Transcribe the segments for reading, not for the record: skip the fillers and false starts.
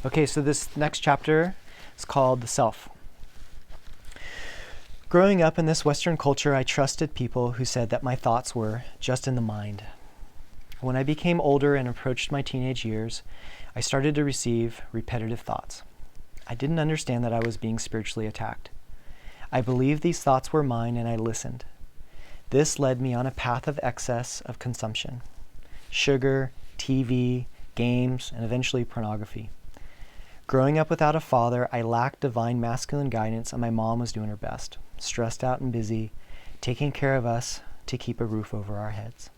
Okay, so this next chapter is called The Self. Growing up in this Western culture, I trusted people who said that my thoughts were just in the mind. When I became older and approached my teenage years, I started to receive repetitive thoughts. I didn't understand that I was being spiritually attacked. I believed these thoughts were mine and I listened. This led me on a path of excess of consumption. Sugar, TV, games, and eventually pornography. Growing up without a father, I lacked divine masculine guidance and my mom was doing her best, stressed out and busy, taking care of us to keep a roof over our heads.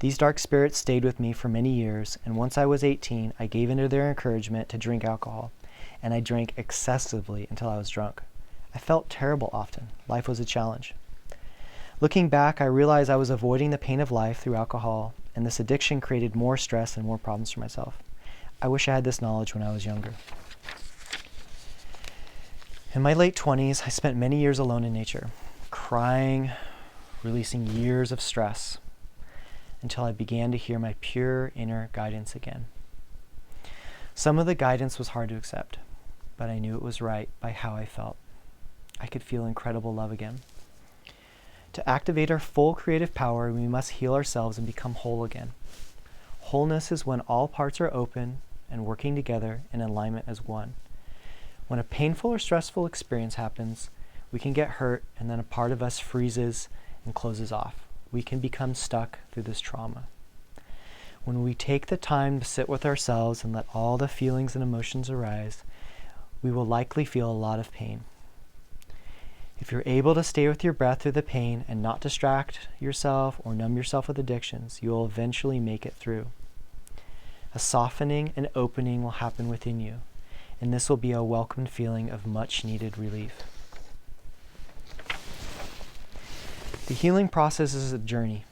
These dark spirits stayed with me for many years, and once I was 18, I gave into their encouragement to drink alcohol, and I drank excessively until I was drunk. I felt terrible often. Life was a challenge. Looking back, I realized I was avoiding the pain of life through alcohol, and this addiction created more stress and more problems for myself. I wish I had this knowledge when I was younger. In my late 20s, I spent many years alone in nature, crying, releasing years of stress, until I began to hear my pure inner guidance again. Some of the guidance was hard to accept, but I knew it was right by how I felt. I could feel incredible love again. To activate our full creative power, we must heal ourselves and become whole again. Wholeness is when all parts are open and working together in alignment as one. When a painful or stressful experience happens, we can get hurt and then a part of us freezes and closes off. We can become stuck through this trauma. When we take the time to sit with ourselves and let all the feelings and emotions arise, we will likely feel a lot of pain. If you're able to stay with your breath through the pain and not distract yourself or numb yourself with addictions, you will eventually make it through. A softening and opening will happen within you, and this will be a welcomed feeling of much needed relief. The healing process is a journey,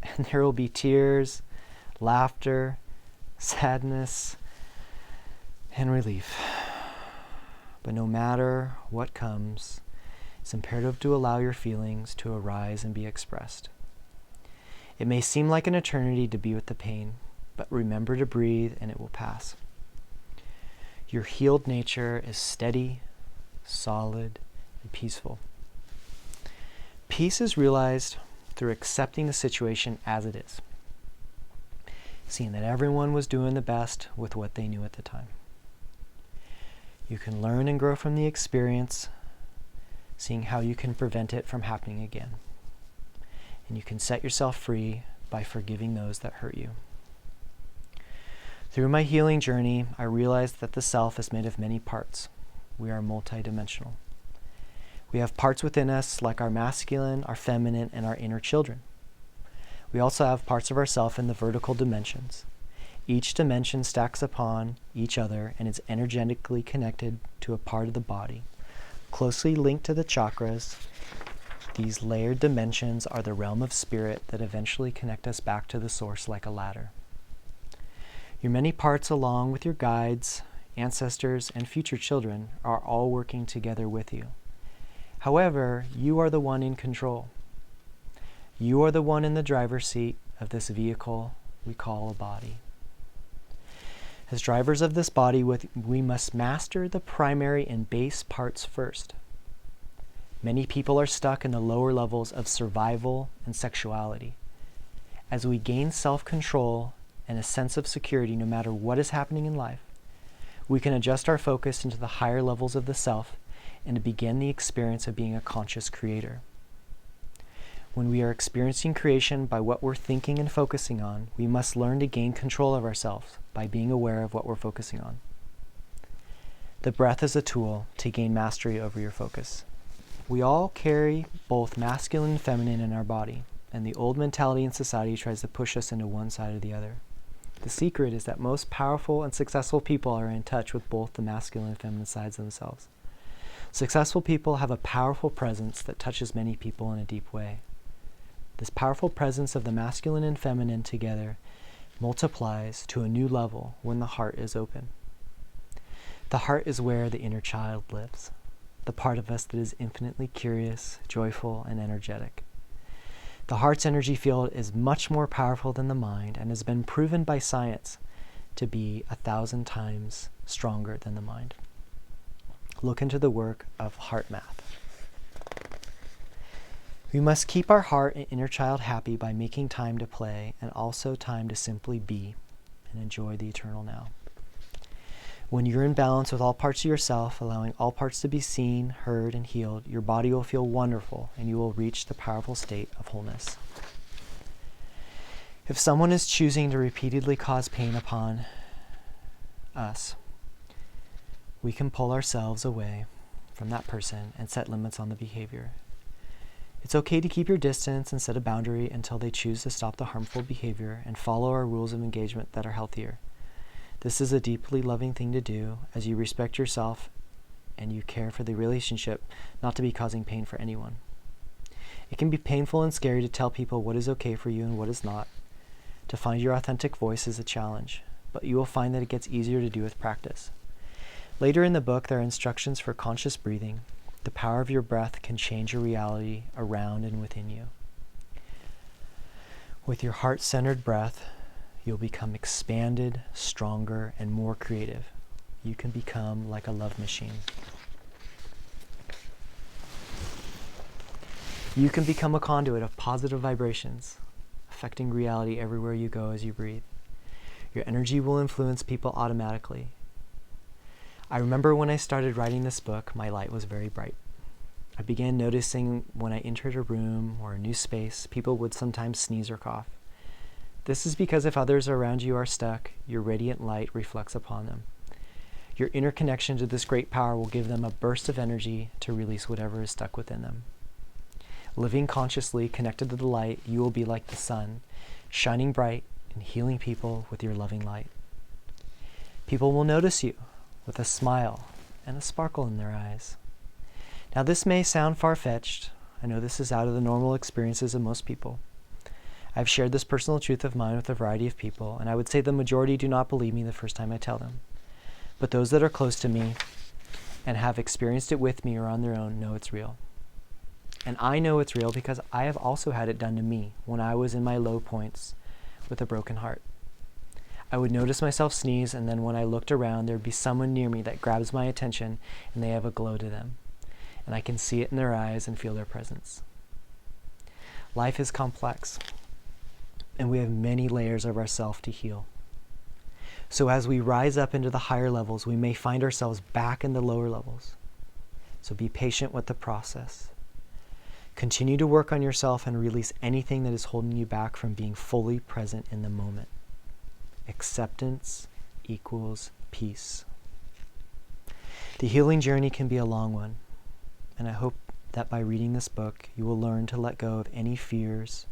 and there will be tears, laughter, sadness, and relief. But no matter what comes, it's imperative to allow your feelings to arise and be expressed. It may seem like an eternity to be with the pain, but remember to breathe and it will pass. Your healed nature is steady, solid, and peaceful. Peace is realized through accepting the situation as it is, seeing that everyone was doing the best with what they knew at the time. You can learn and grow from the experience, seeing how you can prevent it from happening again. And you can set yourself free by forgiving those that hurt you. Through my healing journey, I realized that the self is made of many parts. We are multidimensional. We have parts within us like our masculine, our feminine, and our inner children. We also have parts of ourself in the vertical dimensions. Each dimension stacks upon each other and is energetically connected to a part of the body. Closely linked to the chakras, these layered dimensions are the realm of spirit that eventually connect us back to the source like a ladder. Your many parts, along with your guides, ancestors, and future children, are all working together with you. However, you are the one in control. You are the one in the driver's seat of this vehicle we call a body. As drivers of this body, we must master the primary and base parts first. Many people are stuck in the lower levels of survival and sexuality. As we gain self-control and a sense of security no matter what is happening in life, we can adjust our focus into the higher levels of the self and to begin the experience of being a conscious creator. When we are experiencing creation by what we're thinking and focusing on, we must learn to gain control of ourselves by being aware of what we're focusing on. The breath is a tool to gain mastery over your focus. We all carry both masculine and feminine in our body, and the old mentality in society tries to push us into one side or the other. The secret is that most powerful and successful people are in touch with both the masculine and feminine sides of themselves. Successful people have a powerful presence that touches many people in a deep way. This powerful presence of the masculine and feminine together multiplies to a new level when the heart is open. The heart is where the inner child lives, the part of us that is infinitely curious, joyful, and energetic. The heart's energy field is much more powerful than the mind and has been proven by science to be 1,000 times stronger than the mind. Look into the work of heart math. We must keep our heart and inner child happy by making time to play and also time to simply be and enjoy the eternal now. When you're in balance with all parts of yourself, allowing all parts to be seen, heard, and healed, your body will feel wonderful and you will reach the powerful state of wholeness. If someone is choosing to repeatedly cause pain upon us, we can pull ourselves away from that person and set limits on the behavior. It's okay to keep your distance and set a boundary until they choose to stop the harmful behavior and follow our rules of engagement that are healthier. This is a deeply loving thing to do as you respect yourself and you care for the relationship not to be causing pain for anyone. It can be painful and scary to tell people what is okay for you and what is not. To find your authentic voice is a challenge, but you will find that it gets easier to do with practice. Later in the book, there are instructions for conscious breathing. The power of your breath can change your reality around and within you. With your heart-centered breath, you'll become expanded, stronger, and more creative. You can become like a love machine. You can become a conduit of positive vibrations, affecting reality everywhere you go as you breathe. Your energy will influence people automatically. I remember when I started writing this book, my light was very bright. I began noticing when I entered a room or a new space, people would sometimes sneeze or cough. This is because if others around you are stuck, your radiant light reflects upon them. Your inner connection to this great power will give them a burst of energy to release whatever is stuck within them. Living consciously connected to the light, you will be like the sun, shining bright and healing people with your loving light. People will notice you with a smile and a sparkle in their eyes. Now this may sound far-fetched. I know this is out of the normal experiences of most people. I've shared this personal truth of mine with a variety of people, and I would say the majority do not believe me the first time I tell them. But those that are close to me and have experienced it with me or on their own know it's real. And I know it's real because I have also had it done to me when I was in my low points with a broken heart. I would notice myself sneeze, and then when I looked around, there'd be someone near me that grabs my attention and they have a glow to them. And I can see it in their eyes and feel their presence. Life is complex, and we have many layers of ourself to heal. So as we rise up into the higher levels, we may find ourselves back in the lower levels. So be patient with the process. Continue to work on yourself and release anything that is holding you back from being fully present in the moment. Acceptance equals peace. The healing journey can be a long one, and I hope that by reading this book, you will learn to let go of any fears,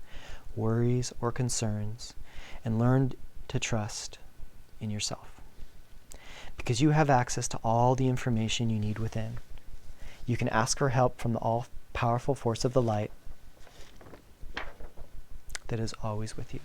worries, or concerns, and learn to trust in yourself. Because you have access to all the information you need within. You can ask for help from the all-powerful force of the light that is always with you.